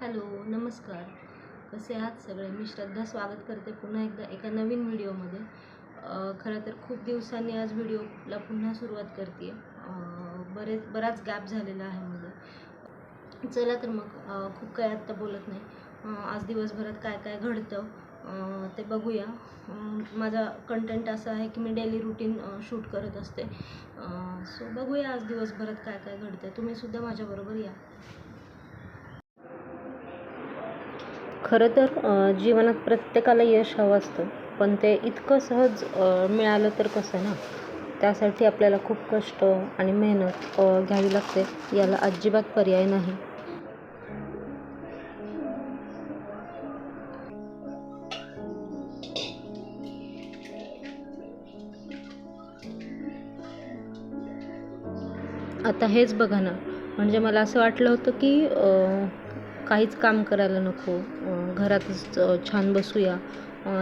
Hello, नमस्कार. कसे आहात सगळे? मी श्रद्धा स्वागत करते पुन्हा एकदा एका नवीन व्हिडिओमध्ये. खरं तर खूप दिवसांनी आज व्हिडिओला पुन्हा सुरुवात करते आहे. बराच गॅप झालेला आहे माझा. चला तर मग खूप काही आत्ता बोलत नाही. आज दिवसभरात काय काय घडतं ते बघूया. माझा कंटेंट असा आहे की मी डेली रुटीन शूट करत असते. सो बघूया आज दिवसभरात काय काय घडतं. तुम्हीसुद्धा माझ्याबरोबर या. खरं तर जीवनात प्रत्येकाला यश हवं असतं, पण ते इतकं सहज मिळालं तर कसं ना. त्यासाठी आपल्याला खूप कष्ट आणि मेहनत घ्यावी लागते. याला अजिबात पर्याय नाही. आता हेच बघा ना, म्हणजे मला असं वाटलं होतं की काहीच काम करायला नको, घरातच छान बसूया,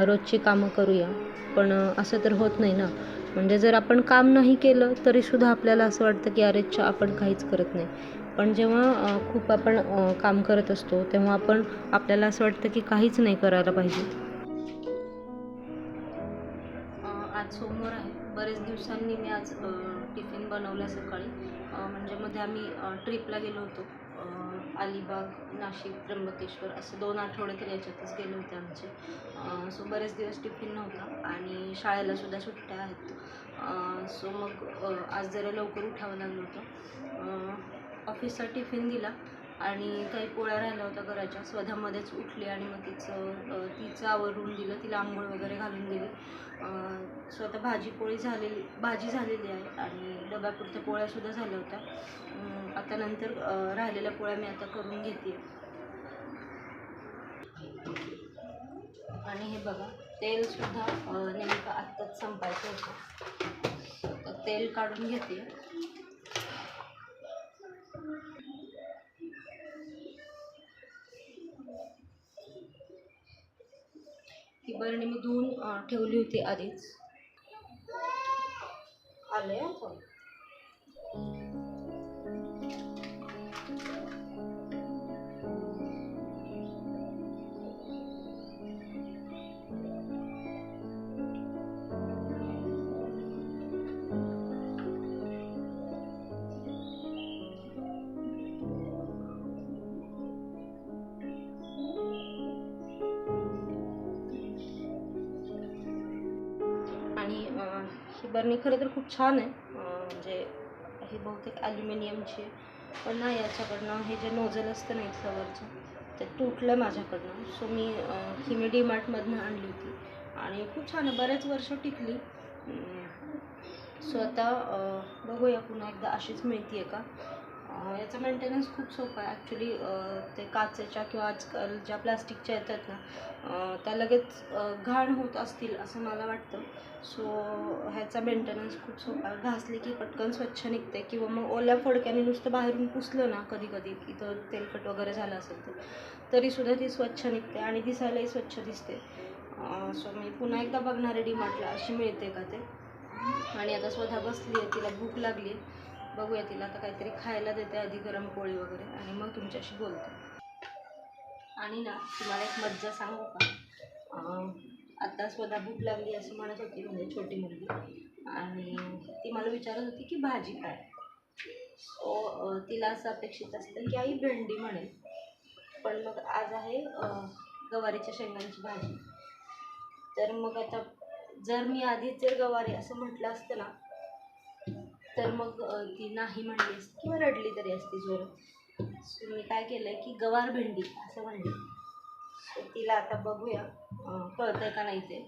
रोजची कामं करूया. पण असं तर होत नाही ना. म्हणजे जर आपण काम नाही केलं तरीसुद्धा आपल्याला असं वाटतं की अरे आपण काहीच करत नाही. पण जेव्हा खूप आपण काम करत असतो तेव्हा आपल्याला असं वाटतं की काहीच नाही करायला पाहिजे. आज सोमवार आहे. बरेच दिवसांनी मी आज टिफिन बनवला सकाळी. म्हणजे मध्ये आम्ही ट्रिपला गेलो होतो. अलिबाग, नाशिक, त्र्यंबकेश्वर असे 2 आठवडे तर याच्यातच गेले होते आमचे. सो बरेच दिवस टिफिन नव्हता आणि शाळेलासुद्धा सुट्ट्या आहेत. सो मग आज जरा लवकर उठावं लागलं होतं. ऑफिसचा टिफिन दिला आणि काही पोळ्या राहिल्या होत्या घराच्या. स्वतःमध्येच उठली आणि मग तिचं आवरून दिलं, तिला आंघोळ वगैरे घालून दिली. स्वतः भाजी झालेली आहे आणि डब्यापुरत्या पोळ्यासुद्धा झाल्या होत्या. आता नंतर राहिलेल्या पोळ्या मी आता करून घेते. आणि हे बघा, तेलसुद्धा नेमकं आत्ताच संपायचं होतं, तर तेल काढून घेते. ही बरणी मी धुवून ठेवली होती आधीच. आले आता. आणि ही बरणी खरं तर खूप छान आहे. म्हणजे ही बहुतेक ॲल्युमिनियमची आहे, पण नाही, याच्याकडनं हे जे नोझल असतं ना इथल्यावरचं ते तुटलं माझ्याकडनं. सो मी डीमार्टमधनं आणली होती आणि खूप छान आहे, बरेच वर्ष टिकली. सो आता बघूया पुन्हा एकदा अशीच मिळते आहे का. याचा मेंटेनन्स खूप सोपा आहे ॲक्च्युली. ते काचेच्या किंवा आजकाल ज्या प्लास्टिकच्या येतात ना, त्या लगेच घाण होत असतील असं मला वाटतं. सो ह्याचा मेंटेनन्स खूप सोपा आहे. घासली की पटकन स्वच्छ निघते, किंवा मग ओल्या फडक्याने नुसतं बाहेरून पुसलं ना, कधी कधी इथं तेलकट वगैरे झालं असेल तर तरीसुद्धा ती स्वच्छ निघते आणि दिसायलाही स्वच्छ दिसते. सो मी पुन्हा एकदा बघणार आहे डीमार्टला अशी मिळते का ते. आणि आता स्वतः बसली आहे, तिला भूक लागली आहे. बघूया, तिला आता काहीतरी खायला देते आधी, गरम पोळी वगैरे, आणि मग तुमच्याशी बोलते. आणि ना, तुम्हाला एक मज्जा सांगू का. आता स्वतः भूक लागली असं म्हणत होती, म्हणजे छोटी मुलगी, आणि ती मला विचारत होती की भाजी काय. सो तिला असं अपेक्षित असतं की आई भेंडी म्हणेल, पण मग आज आहे गवारीच्या शेंगांची भाजी. तर मग आता जर मी आधीच गवारी असं म्हटलं असतं ना, तर मग ती नाही म्हणली असती किंवा रडली तरी असती जोरात. सो मी काय केलं की गवार भेंडी असं म्हणली. सो तिला आता बघूया कळतंय का नाही ते.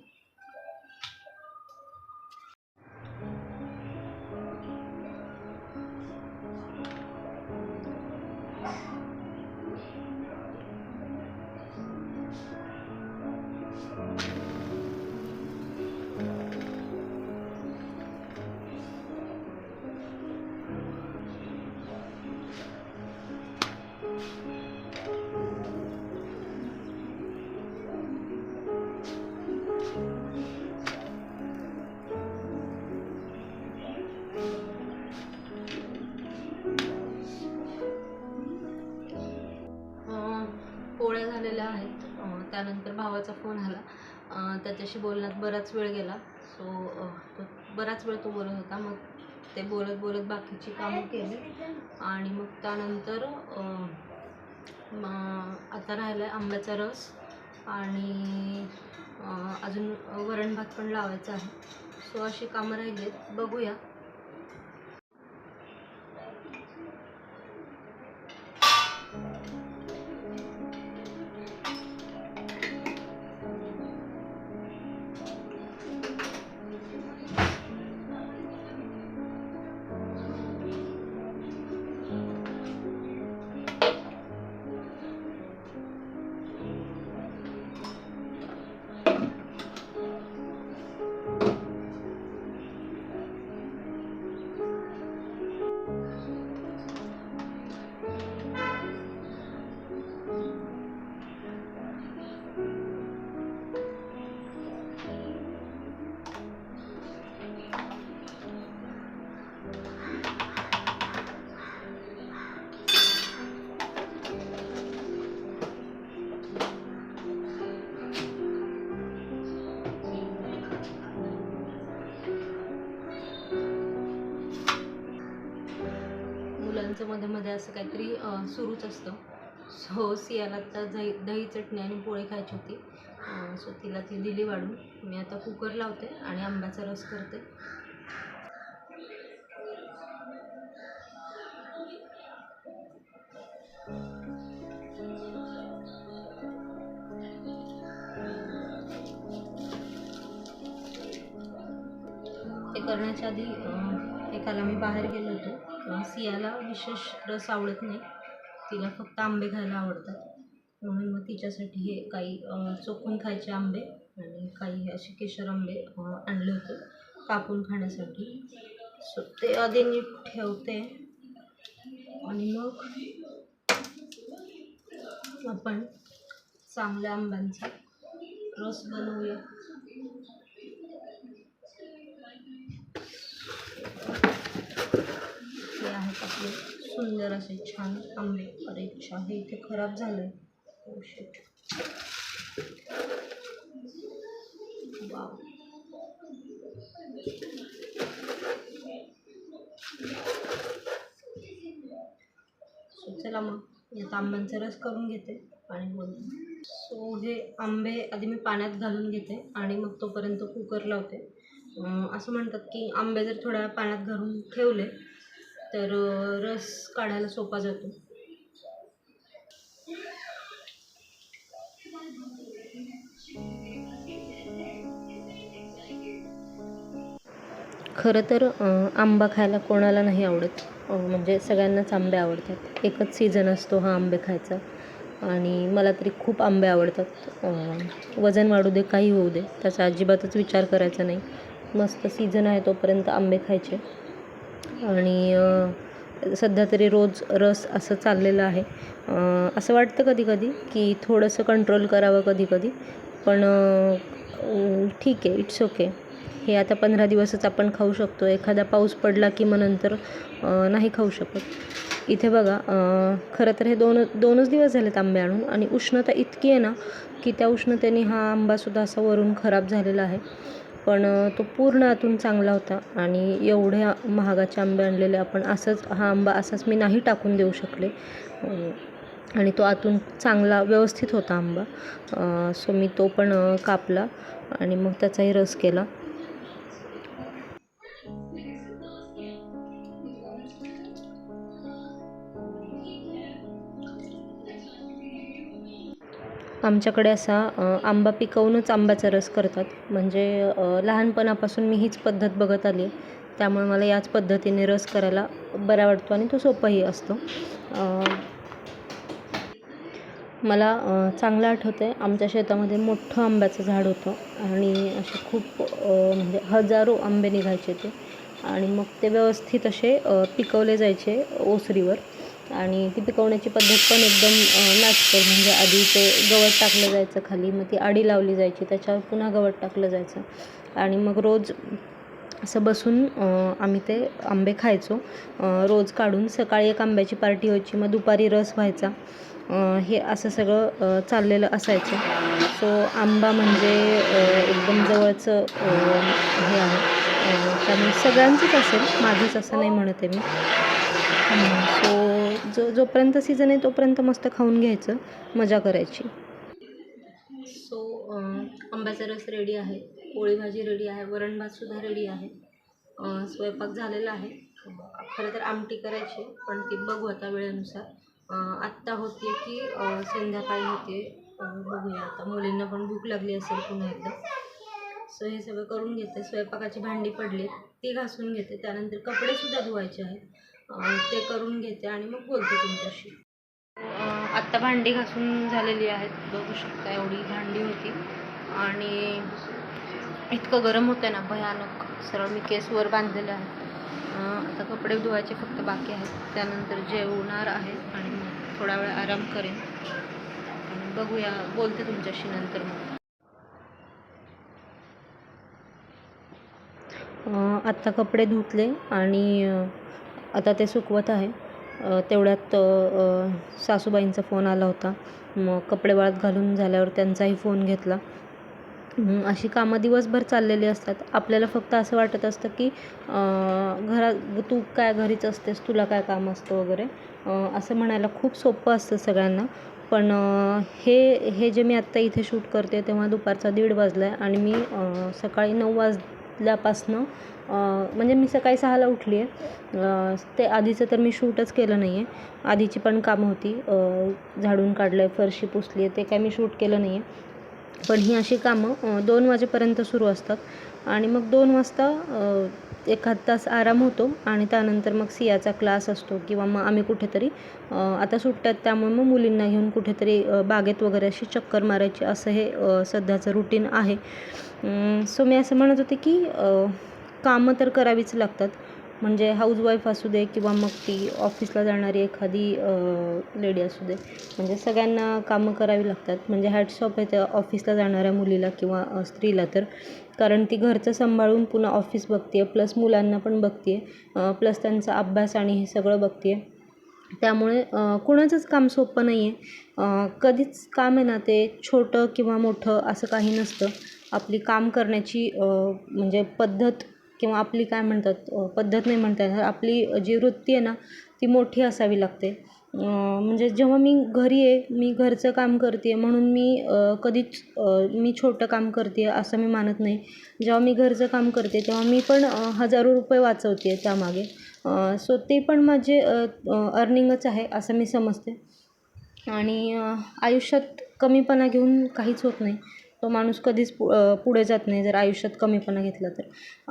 झालेल्या आहेत. त्यानंतर भावाचा फोन आला, त्याच्याशी बोलण्यात बराच वेळ गेला. तो बराच वेळ तो बोलत होता. मग ते बोलत बोलत बाकीची कामं केली आणि मग त्यानंतर आता राहिला आहे आंब्याचा रस आणि अजून वरण भात पण लावायचा आहे. सो अशी कामं राहिली आहेत, बघूया. मुलांचं मध्ये मध्ये असं काहीतरी सुरूच असतं. सो सियाला आता दही चटणी आणि पोळी खायची होती. सो तिला ती दिली वाढून. मी आता कुकर लावते आणि आंब्याचा रस करते. ते करण्याच्या आधी एकाला मी बाहेर गेलो होतो. सियाला विशेष रस आवडत नाही, तिला फक्त आंबे खायला आवडतात. म्हणून मग तिच्यासाठी हे काही चोखून खायचे आंबे आणि काही असे केशर आंबे आणले होते कापून खाण्यासाठी. सो ते आधी नीट ठेवते आणि मग आपण चांगल्या आंब्यांचा रस बनवूया. हे आहेत आपले सुंदर असे छान आंबे. अरे अच्छा, हे इथे खराब झालंय. Oh shit. वाव. सो चला मग आता आंब्यांचा रस करून घेते आणि बोलते. सो हे आंबे आधी मी पाण्यात घालून घेते आणि मग तोपर्यंत कुकर लावते. असं म्हणतात की आंबे जर थोड्या पाण्यात घालून ठेवले तर रस काढायला सोपा जातो. खरं तर आंबा खायला कोणाला नाही आवडत. म्हणजे सगळ्यांनाच आंबे आवडतात. एकच सीझन असतो हा आंबे खायचा आणि मला तरी खूप आंबे आवडतात. वजन वाढू दे, काही होऊ दे, त्याचा अजिबातच विचार करायचा नाही. मस्त सीझन आहे तोपर्यंत आंबे खायचे. आणि सध्या तरी रोज रस असं चाललेलं आहे. असं वाटतं कधी कधी की थोडंसं कंट्रोल करावं कधी कधी, पण ठीक आहे, इट्स ओके. हे आता 15 दिवसच आपण खाऊ शकतो. एखादा पाऊस पडला की मग नंतर नाही खाऊ शकत. इथे बघा, खरं तर हे दोनच दिवस झालेत आंबे आणून आणि उष्णता इतकी आहे ना की त्या उष्णतेने हा आंबासुद्धा असा वरून खराब झालेला आहे. पण तो पूर्ण आतून चांगला होता आणि एवढ्या महागाचे आंबे आणलेले आपण हा आंबा असाच मी नाही टाकून देऊ शकले. आणि तो आतून चांगला व्यवस्थित होता आंबा. सो मी तो पण कापला आणि मग त्याचाही रस केला. आमच्याकडे असा आंबा पिकवूनच आंब्याचा रस करतात. म्हणजे लहानपणापासून मी हीच पद्धत बघत आली आहे. त्यामुळे मला याच पद्धतीने रस करायला बरा वाटतो आणि तो सोपाही असतो. मला चांगलं आठवतं आहे, आमच्या शेतामध्ये मोठं आंब्याचं झाड होतं आणि असे खूप म्हणजे हजारो आंबे निघायचे ते. आणि मग ते व्यवस्थित असे पिकवले जायचे ओसरीवर. आणि ती पिकवण्याची पद्धत पण एकदम नॅचरल. म्हणजे आधी ते गवत टाकलं जायचं खाली, मग ती आडी लावली जायची, त्याच्यावर पुन्हा गवत टाकलं जायचं आणि मग रोज असं बसून आम्ही ते आंबे खायचो. रोज काढून सकाळी एक आंब्याची पार्टी व्हायची, मग दुपारी रस व्हायचा हे असं सगळं चाललेलं असायचं. सो आंबा म्हणजे एकदम जवळचं हे आहे, त्यामुळे सगळ्यांचंच असेल, माझंच असं नाही म्हणत आहे मी. सो जोपर्यंत सीझन आहे तोपर्यंत मस्त खाऊन घ्यायचं, मजा करायची. सो आंब्याचा रस रेडी आहे, पोळी भाजी रेडी आहे, वरण भातसुद्धा रेडी आहे, स्वयंपाक झालेला आहे. खरं तर आमटी करायची, पण ती बघू आता वेळेनुसार. आत्ता होते की संध्याकाळी होते, बघूया आता. मुलींना पण भूक लागली असेल पुन्हा एकदा. सो हे सगळं करून घेते. स्वयंपाकाची भांडी पडली ती घासून घेते, त्यानंतर कपडेसुद्धा धुवायचे आहेत, ते करून घेते आणि मग बोलते तुमच्याशी. आत्ता भांडी घासून झालेली आहेत, बघू शकता एवढी भांडी होती. आणि इतकं गरम होतं ना भयानक, सरळ मी केसवर बांधलेले आहेत. आता कपडे धुवायचे फक्त बाकी आहेत, त्यानंतर जेवणार आहे आणि मग थोडा वेळ आराम करेन आणि बघूया, बोलते तुमच्याशी नंतर. मग आत्ता कपडे धुतले आणि आता ते सुकवत आहे. तेवढ्यात सासूबाईंचा फोन आला होता. मग कपडे वाळत घालून झाल्यावर त्यांचाही फोन घेतला. अशी कामं दिवसभर चाललेली असतात. आपल्याला फक्त असं वाटत असतं की घरात तू काय घरीच असतेस, तुला काय काम असतं वगैरे, असं म्हणायला खूप सोपं असतं सगळ्यांना. पण हे जे मी आत्ता इथे शूट करते तेव्हा दुपारचा 1:30 वाजला आहे आणि मी सकाळी 9 वाजल्यापासनं म्हणजे मी सकाळी 6ला उठली आहे. ते आधीचं तर मी शूटच केलं नाही आहे. आधीची पण कामं होती, झाडून काढलं आहे, फरशी पुसली आहे, ते काय मी शूट केलं नाही आहे. पण ही अशी कामं 2 वाजेपर्यंत सुरू असतात आणि मग 2 वाजता एखाद तास आराम होतो आणि त्यानंतर मग सियाचा क्लास असतो किंवा मग आम्ही कुठेतरी, आता सुट्ट्यात त्यामुळे मग मुलींना घेऊन कुठेतरी बागेत वगैरे अशी चक्कर मारायची, असं हे सध्याचं रुटीन आहे. सो मी असं म्हणत होते की कामं तर करावीच लागतात. म्हणजे हाऊसवाईफ असू दे किंवा मग ती ऑफिसला जाणारी एखादी लेडी असू दे, म्हणजे सगळ्यांना कामं करावी लागतात. म्हणजे हॅट्स ऑफ आहे त्या ऑफिसला जाणाऱ्या मुलीला किंवा स्त्रीला तर, कारण ती घरचं सांभाळून पुन्हा ऑफिस बघते आहे, प्लस मुलांना पण बघते आहे, प्लस त्यांचा अभ्यास आणि हे सगळं बघते आहे. त्यामुळे कुणाचंच काम सोपं नाही आहे. कधीच काम आहे ना ते छोटं किंवा मोठं असं काही नसतं. आपली काम करण्याची म्हणजे पद्धत किंवा आपली काय म्हणतात, पद्धत नाही म्हणता येणार, आपली जी वृत्ती आहे ना ती मोठी असावी लागते. म्हणजे जेव्हा मी घरी आहे, मी घरचं काम करते आहे म्हणून मी कधीच मी छोटं काम करते आहे असं मी मानत नाही. जेव्हा मी घरचं काम करते तेव्हा मी पण हजारो रुपये वाचवते आहे त्यामागे. सो ते पण माझे अर्निंगच आहे असं मी समजते. आणि आयुष्यात कमीपणा घेऊन काहीच होत नाही. तो माणूस कधीच पुढे जात नाही जर आयुष्यात कमीपणा घेतला तर.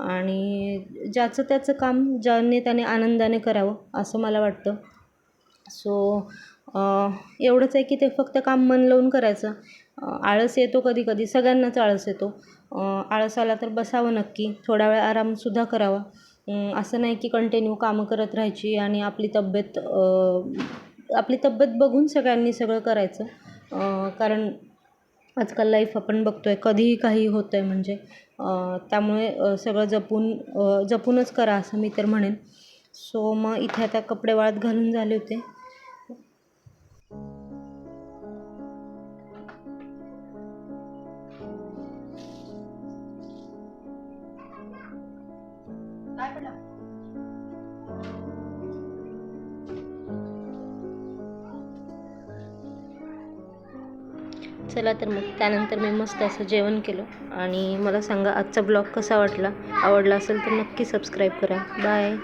आणि ज्याचं त्याचं काम ज्याने त्याने आनंदाने करावं असं मला वाटतं. सो एवढंच आहे की ते फक्त काम मन लावून करायचं. आळस येतो कधी कधी, सगळ्यांनाच आळस येतो. आळस आला तर बसावं नक्की, थोडा वेळ आरामसुद्धा करावा. असं नाही की कंटिन्यू कामं करत राहायची आणि आपली तब्येत बघून सगळ्यांनी सगळं करायचं. कारण आजकाल लाईफ आपण बघतो आहे कधीही काही होतं आहे, म्हणजे त्यामुळे सगळं जपूनच करा असं मी तर म्हणेन. सो मग इथे आता कपडे वाळत घालून झाले होते. चला तर मग त्यानंतर मी मस्त असं जेवण केलं आणि मला सांगा आजचा ब्लॉग कसा वाटला. आवडला असेल तर नक्की सबस्क्राईब करा. बाय.